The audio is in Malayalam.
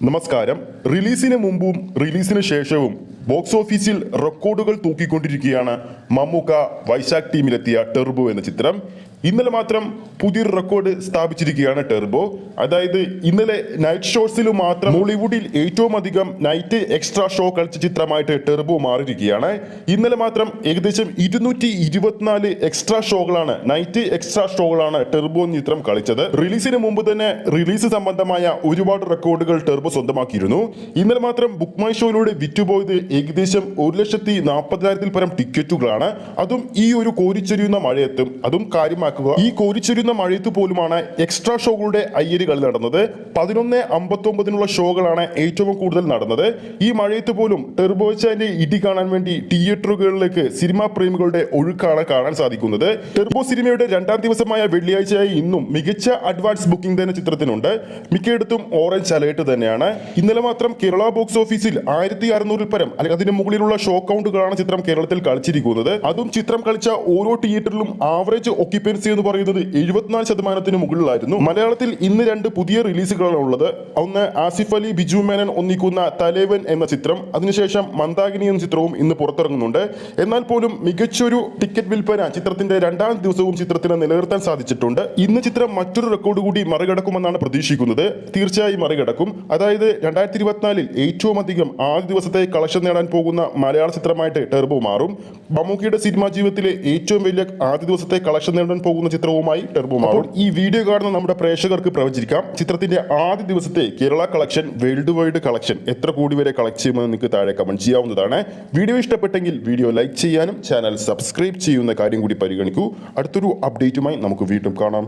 നമസ്കാരം. റിലീസിന് മുമ്പും റിലീസിന് ശേഷവും ബോക്സ് ഓഫീസിൽ റെക്കോർഡുകൾ തൂക്കിക്കൊണ്ടിരിക്കുകയാണ് മമ്മൂക്ക വൈശാഖ് ടീമിലെത്തിയ ടെർബോ എന്ന ചിത്രം. ഇന്നലെ മാത്രം പുതിയൊരു റെക്കോർഡ് സ്ഥാപിച്ചിരിക്കുകയാണ് ടെർബോ. അതായത് ഇന്നലെ നൈറ്റ് ഷോസിൽ മാത്രം ബോളിവുഡിൽ ഏറ്റവും അധികം നൈറ്റ് എക്സ്ട്രാ ഷോ കളിച്ച ചിത്രമായിട്ട് ടെർബോ മാറിയിരിക്കുകയാണ്. ഇന്നലെ മാത്രം ഏകദേശം 224 എക്സ്ട്രാ ഷോകളാണ്, നൈറ്റ് എക്സ്ട്രാ ഷോകളാണ് ടെർബോ എന്ന ചിത്രം കളിച്ചത്. റിലീസിന് മുമ്പ് തന്നെ റിലീസ് സംബന്ധമായ ഒരുപാട് റെക്കോർഡുകൾ ടെർബോ സ്വന്തമാക്കിയിരുന്നു. ഇന്നലെ മാത്രം ബുക്ക് മൈ ഷോയിലൂടെ വിറ്റുപോയത് ഏകദേശം 1,40,000-ൽ പരം ടിക്കറ്റുകളാണ്. അതും ഈ ഒരു കോരിച്ചൊരിയുന്ന മഴയത്തും. അതും കാര്യമാക്കുക, ഈ കോരിച്ചൊരിയുന്ന മഴയത്ത് പോലുമാണ് എക്സ്ട്രാ ഷോകളുടെ അയ്യരുകൾ നടന്നത്. 11:59 ഷോകളാണ് ഏറ്റവും കൂടുതൽ നടന്നത്. ഈ മഴയത്ത് പോലും ടെർബോച്ചാന്റെ ഇടി കാണാൻ വേണ്ടി തിയേറ്ററുകളിലേക്ക് സിനിമാ പ്രേമികളുടെ ഒഴുക്കാണ് കാണാൻ സാധിക്കുന്നത്. ടെർബോ സിനിമയുടെ രണ്ടാം ദിവസമായ വെള്ളിയാഴ്ചയായി ഇന്നും മികച്ച അഡ്വാൻസ് ബുക്കിംഗ് തന്നെ ചിത്രത്തിനുണ്ട്. മിക്കയിടത്തും ഓറഞ്ച് അലേർട്ട് തന്നെയാണ്. ഇന്നലെ മാത്രം കേരള ബോക്സ് ഓഫീസിൽ 1,600-ൽ പരം അല്ലെങ്കിൽ അതിന് മുകളിലുള്ള ഷോ കൗണ്ടുകളാണ് ചിത്രം കേരളത്തിൽ കളിച്ചിരിക്കുന്നത്. അതും ചിത്രം കളിച്ച ഓരോ തിയേറ്ററിലും ആവറേജ് ഒക്യുപ്പൻസി എന്ന് പറയുന്നത് 74% മുകളിലായിരുന്നു. മലയാളത്തിൽ ഇന്ന് 2 പുതിയ റിലീസുകളാണ് ഉള്ളത്. ഒന്ന് ആസിഫ് അലി ബിജു മേനൻ ഒന്നിക്കുന്ന തലേവൻ എന്ന ചിത്രം, അതിനുശേഷം മന്ദാകിനി എന്ന ചിത്രവും ഇന്ന് പുറത്തിറങ്ങുന്നുണ്ട്. എന്നാൽ പോലും മികച്ചൊരു ടിക്കറ്റ് വിൽപ്പന ചിത്രത്തിന്റെ രണ്ടാം ദിവസവും ചിത്രത്തിന് നിലനിർത്താൻ സാധിച്ചിട്ടുണ്ട്. ഇന്ന് ചിത്രം മറ്റൊരു റെക്കോർഡ് കൂടി മറികടക്കുമെന്നാണ് പ്രതീക്ഷിക്കുന്നത്. തീർച്ചയായും മറികടക്കും. അതായത് 2024-ൽ ഏറ്റവും അധികം ആദ്യ ദിവസത്തെ കളക്ഷൻ നേടാൻ പോകുന്ന മലയാള ചിത്രമായിട്ട് ടെർബോ മാറും. മമ്മൂക്കയുടെ സിനിമാ ജീവിതത്തിലെ ഏറ്റവും വലിയ ആദ്യ ദിവസത്തെ കളക്ഷൻ നേടാൻ പോകുന്ന ചിത്രവുമായി ടെർബോ മാറും. ഈ വീഡിയോ കാണുന്ന നമ്മുടെ പ്രേക്ഷകർക്ക് പ്രവചിക്കാം ചിത്രത്തിന്റെ ആദ്യ ദിവസത്തെ Kerala collection, world wide collection എത്ര കോടി വരെ കളക്ട് ചെയ്യുമെന്ന് നിങ്ങൾക്ക് താഴെ കമന്റ് ചെയ്യാവുന്നതാണ്. വീഡിയോ ഇഷ്ടപ്പെട്ടെങ്കിൽ വീഡിയോ ലൈക്ക് ചെയ്യാനും ചാനൽ സബ്സ്ക്രൈബ് ചെയ്യുന്ന കാര്യം കൂടി പരിഗണിക്കൂ. അടുത്തൊരു അപ്ഡേറ്റുമായി നമുക്ക് വീണ്ടും കാണാം.